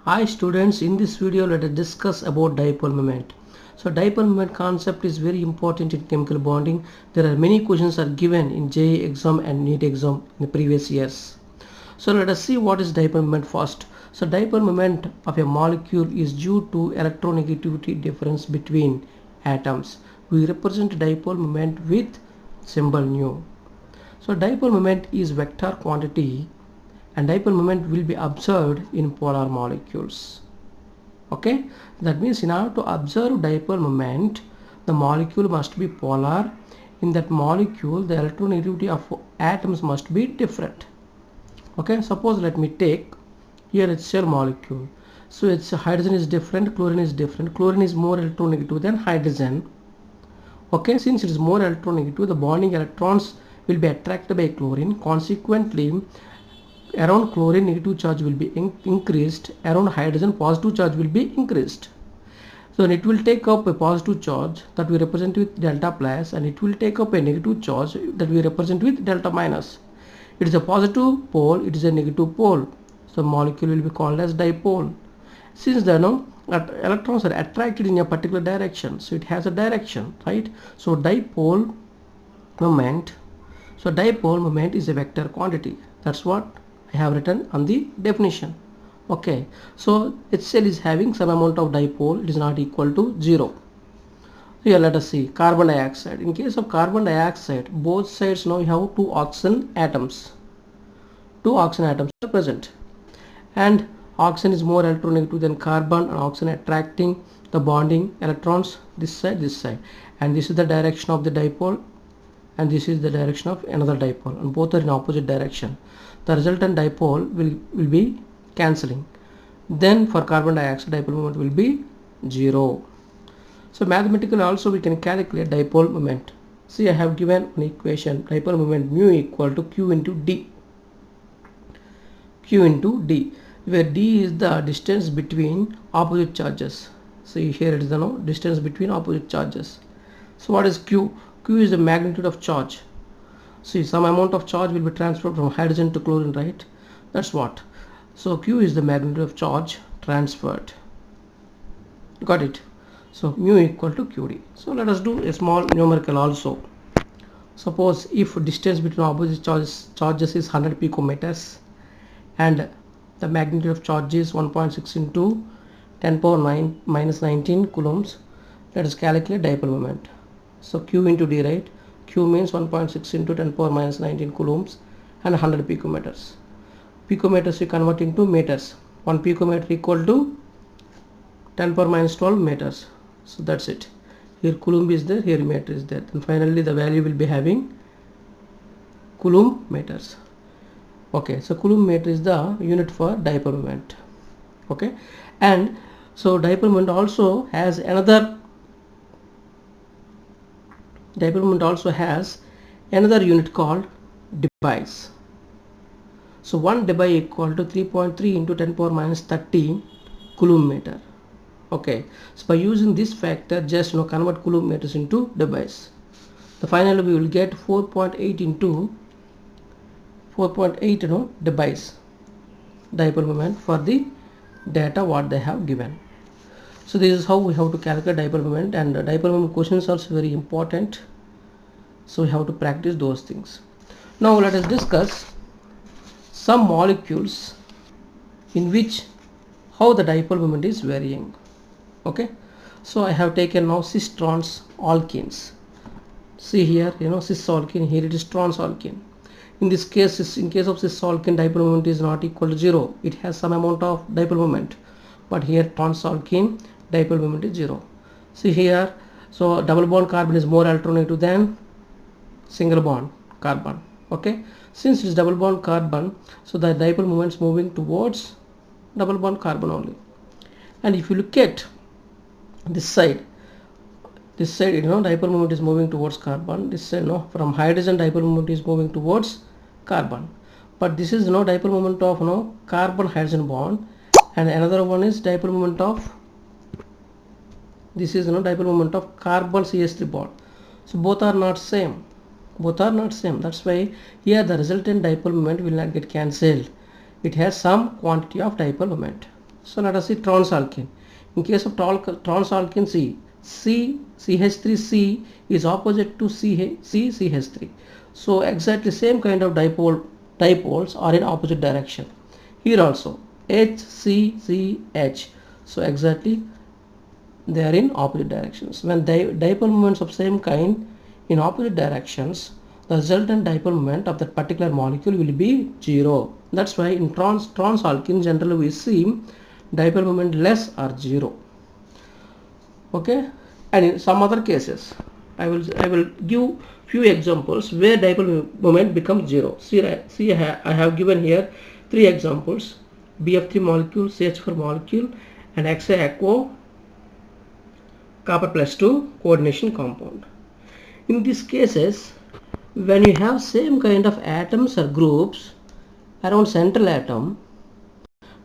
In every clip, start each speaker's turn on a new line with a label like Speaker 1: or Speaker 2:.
Speaker 1: Hi students, in this video let us discuss about dipole moment. So dipole moment concept is very important in chemical bonding. There are many questions are given in JEE exam and NEET exam in the previous years. So let us see what is dipole moment first. So dipole moment of a molecule is due to electronegativity difference between atoms. We represent dipole moment with symbol nu. So dipole moment is vector quantity and dipole moment will be observed in polar molecules. Okay, that means in order to observe dipole moment, the molecule must be polar. In that molecule, the electronegativity of atoms must be different. Okay, suppose let me take here HCl molecule. So its hydrogen is different, chlorine is different. Chlorine is more electronegative than hydrogen. Okay, since it is more electronegative, the bonding electrons will be attracted by chlorine. Consequently, around chlorine negative charge will be increased, around hydrogen positive charge will be increased. So it will take up a positive charge that we represent with delta plus, and it will take up a negative charge that we represent with delta minus. It is a positive pole, it is a negative pole, so molecule will be called as dipole. Since the electrons are attracted in a particular direction, so it has a direction, right? So dipole moment, is a vector quantity. That's what I have written on the definition. Okay, so HCl is having some amount of dipole, it is not equal to 0. Here let us see carbon dioxide. In case of carbon dioxide, both sides now you have two oxygen atoms. Two oxygen atoms are present, and oxygen is more electronegative than carbon, and oxygen attracting the bonding electrons this side, and this is the direction of the dipole, and this is the direction of another dipole, and both are in opposite direction. The resultant dipole will be cancelling. Then for carbon dioxide, dipole moment will be 0. So mathematically also we can calculate dipole moment. See, I have given an equation, dipole moment mu equal to q into d. Q into d, where d is the distance between opposite charges. See, here it is the distance between opposite charges. So what is q? Q is the magnitude of charge. See, some amount of charge will be transferred from hydrogen to chlorine, right? That's what. So q is the magnitude of charge transferred. Got it? So mu equal to qd. So let us do a small numerical also. Suppose if distance between opposite charges is 100 picometers, and the magnitude of charge is 1.6 into 10 power 9 minus 19 coulombs. Let us calculate dipole moment. So q into d, right? Q means 1.6 into 10 power minus 19 coulombs and 100 picometers. Picometers we convert into meters. 1 picometer equal to 10 power minus 12 meters. So that's it. Here coulomb is there, here meter is there. And finally the value will be having coulomb meters. Okay, so coulomb meter is the unit for dipole moment. Okay, and so dipole moment also has another unit called debye. So 1 debye equal to 3.3 into 10 power minus 30 coulomb meter. Okay, so by using this factor, just convert coulomb meters into debye. The finally we will get 4.8 into 4.8 debye dipole moment for the data what they have given. So this is how we have to calculate dipole moment, and dipole moment questions are also very important, so we have to practice those things. Now let us discuss some molecules in which how the dipole moment is varying. Okay, so I have taken now cis trans alkenes. See here, cis alkene, here it is trans alkene. In this case, in case of cis alkene, dipole moment is not equal to 0. It has some amount of dipole moment, but here trans alkene dipole moment is 0. See here, so double bond carbon is more electronegative than single bond carbon. Okay, since it is double bond carbon, so the dipole moment is moving towards double bond carbon only. And if you look at this side, dipole moment is moving towards carbon. This side, from hydrogen dipole moment is moving towards carbon. But this is dipole moment of carbon hydrogen bond, and another one is dipole moment of dipole moment of carbon CH3 bond. So both are not same. That's why here the resultant dipole moment will not get cancelled. It has some quantity of dipole moment. So let us see transalkene. In case of transalkene, CH3C is opposite to CH3. So exactly same kind of dipoles are in opposite direction. Here also HCCH. So exactly they are in opposite directions. When dipole moments of same kind in opposite directions, the resultant dipole moment of that particular molecule will be 0. That's why in transalkene generally we see dipole moment less or 0. Okay, and in some other cases I will give few examples where dipole moment becomes 0. See I have given here 3 examples: BF3 molecule, CH4 molecule, and XA-aquo copper plus 2 coordination compound. In these cases, when you have same kind of atoms or groups around central atom,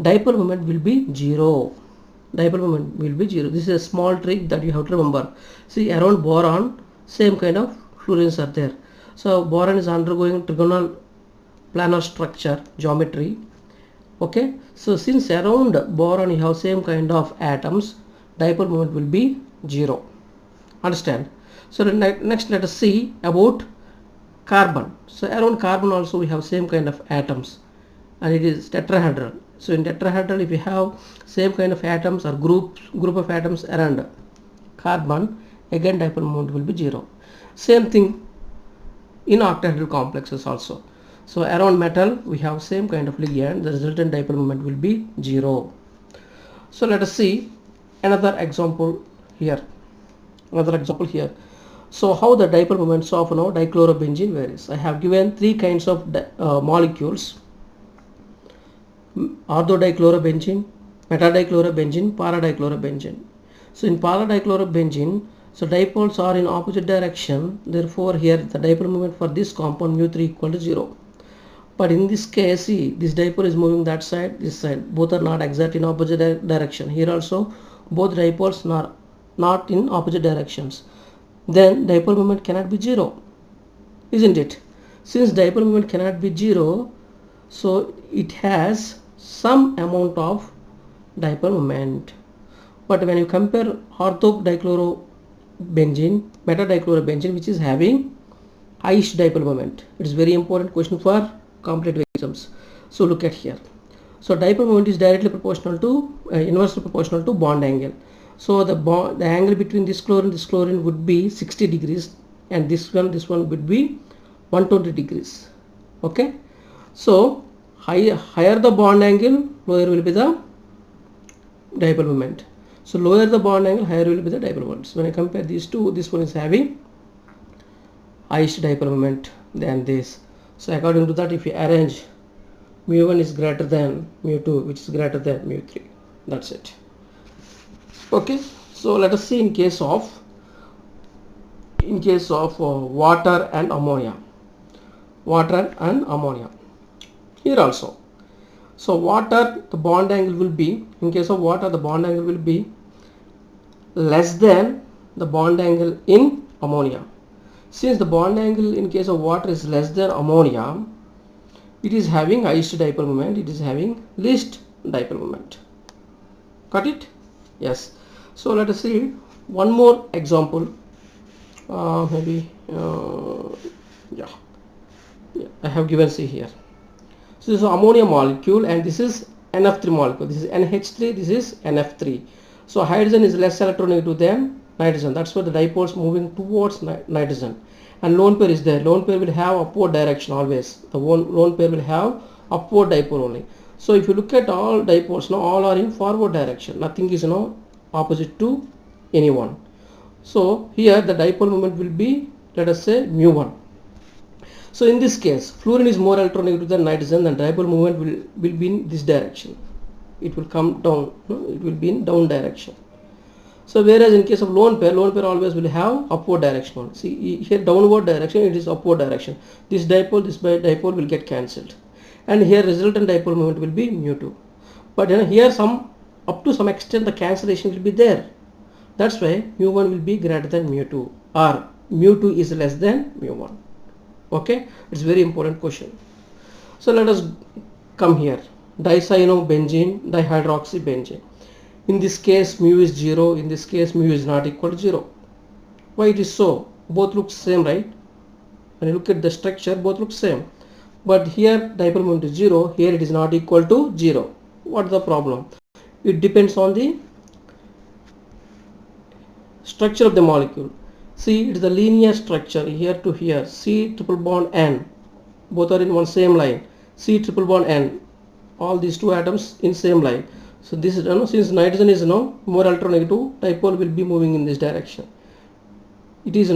Speaker 1: dipole moment will be 0. Dipole moment will be 0. This is a small trick that you have to remember. See, around boron, same kind of fluorines are there. So boron is undergoing trigonal planar structure geometry. Okay, so since around boron you have same kind of atoms, dipole moment will be 0. Understand? So next let us see about carbon. So around carbon also we have same kind of atoms, and it is tetrahedral. So in tetrahedral, if you have same kind of atoms or group of atoms around carbon, again dipole moment will be 0. Same thing in octahedral complexes also. So around metal we have same kind of ligand, the resultant dipole moment will be 0. So let us see another example here. So how the dipole moments of dichlorobenzene varies. I have given 3 kinds of molecules: orthodichlorobenzene, metadichlorobenzene, paradichlorobenzene. So in paradichlorobenzene, so dipoles are in opposite direction, therefore here the dipole moment for this compound mu3 equal to 0. But in this case, see, this dipole is moving that side, this side, both are not exactly in opposite direction. Here also both dipoles are not in opposite directions. Then dipole moment cannot be 0, isn't it? Since dipole moment cannot be 0, so it has some amount of dipole moment. But when you compare orthodichlorobenzene, metadichlorobenzene, which is having highest dipole moment, it is very important question for competitive exams. So look at here. So dipole moment is directly proportional to inversely proportional to bond angle. So the angle between this chlorine would be 60 degrees, and this one would be 120 degrees. Okay, so higher the bond angle, lower will be the dipole moment. So lower the bond angle, higher will be the dipole moment. So when I compare these two, this one is having highest dipole moment than this. So according to that, if you arrange, mu1 is greater than mu2, which is greater than mu3. That's it. Okay, so let us see in case of water and ammonia. Here also, so water, the bond angle will be, in case of water, the bond angle will be less than the bond angle in ammonia. Since the bond angle in case of water is less than ammonia, it is having highest dipole moment, it is having least dipole moment. Got it? Yes. So let us see one more example. Yeah, I have given, see here. So this is ammonia molecule, and this is NF3 molecule. This is NH3, this is NF3. So hydrogen is less electronegative than nitrogen. That's why the dipoles moving towards nitrogen. And lone pair is there. Lone pair will have upward direction always. The lone pair will have upward dipole only. So if you look at all dipoles, now all are in forward direction. Nothing is opposite to anyone. So here the dipole moment will be, let us say, mu1. So in this case, fluorine is more electronegative than nitrogen, and dipole moment will be in this direction. It will come down, it will be in down direction. So whereas in case of lone pair always will have upward direction. See here, downward direction, it is upward direction. This dipole will get cancelled, and here resultant dipole moment will be mu2. But here up to some extent the cancellation will be there. That's why mu1 will be greater than mu2, or mu2 is less than mu1. Okay, it's very important question. So let us come here. Dicyanobenzene, dihydroxybenzene. In this case mu is 0, in this case mu is not equal to 0. Why it is so? Both look same, right? When you look at the structure, both look same. But here dipole moment is 0, here it is not equal to 0. What is the problem? It depends on the structure of the molecule. See, it is a linear structure here to here. C triple bond N. Both are in one same line. C triple bond N. All these two atoms in same line. So this is, since nitrogen is more electronegative, dipole will be moving in this direction. It is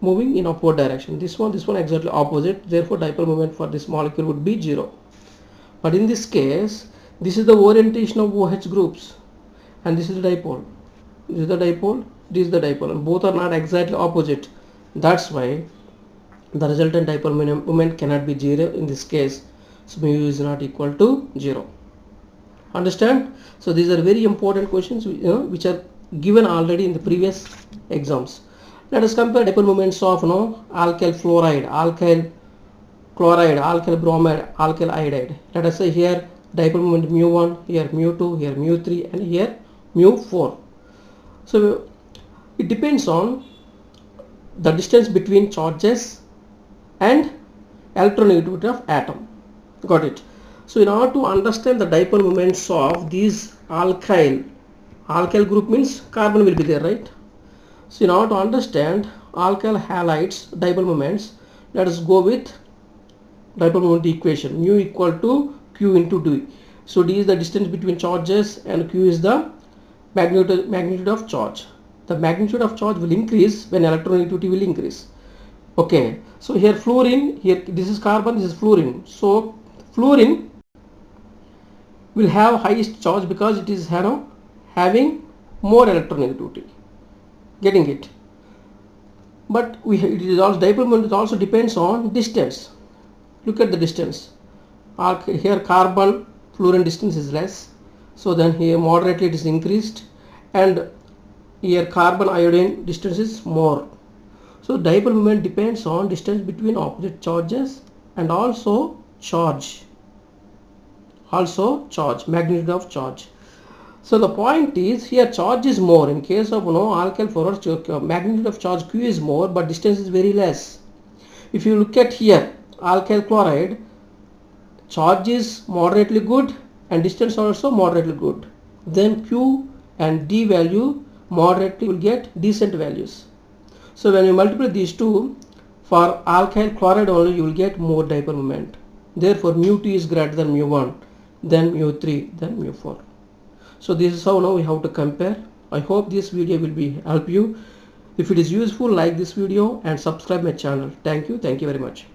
Speaker 1: moving in upward direction. This one exactly opposite. Therefore dipole moment for this molecule would be 0. But in this case, this is the orientation of OH groups, and this is the dipole. This is the dipole, this is the dipole, and both are not exactly opposite. That's why the resultant dipole moment cannot be 0 in this case. So mu is not equal to 0. Understand? So these are very important questions which are given already in the previous exams. Let us compare dipole moments of alkyl fluoride, alkyl chloride, alkyl bromide, alkyl iodide. Let us say here dipole moment mu1, here mu2, here mu3, and here mu4. So it depends on the distance between charges and electronegativity of atom. Got it? So in order to understand the dipole moments of these alkyl group means carbon will be there, right? So in order to understand alkyl halides dipole moments, let us go with dipole moment equation. Mu equal to Q into D. So D is the distance between charges and Q is the magnitude of charge. The magnitude of charge will increase when electronegativity will increase. Okay, so here fluorine, here this is carbon, this is fluorine. So fluorine will have highest charge because it is having more electronegativity. Getting it? But it is also dipole moment also depends on distance. Look at the distance. Here carbon fluorine distance is less, so then here moderately it is increased, and here carbon iodine distance is more. So dipole moment depends on distance between opposite charges and also charge, magnitude of charge. So the point is here charge is more. In case of alkyl fluoride, magnitude of charge Q is more, but distance is very less. If you look at here alkyl chloride, charge is moderately good and distance also moderately good. Then Q and D value moderately will get decent values. So when you multiply these two, for alkyl chloride only you will get more dipole moment. Therefore mu2 is greater than mu1, then mu3, then mu4. So this is how now we have to compare. I hope this video will help you. If it is useful, like this video and subscribe my channel. Thank you very much.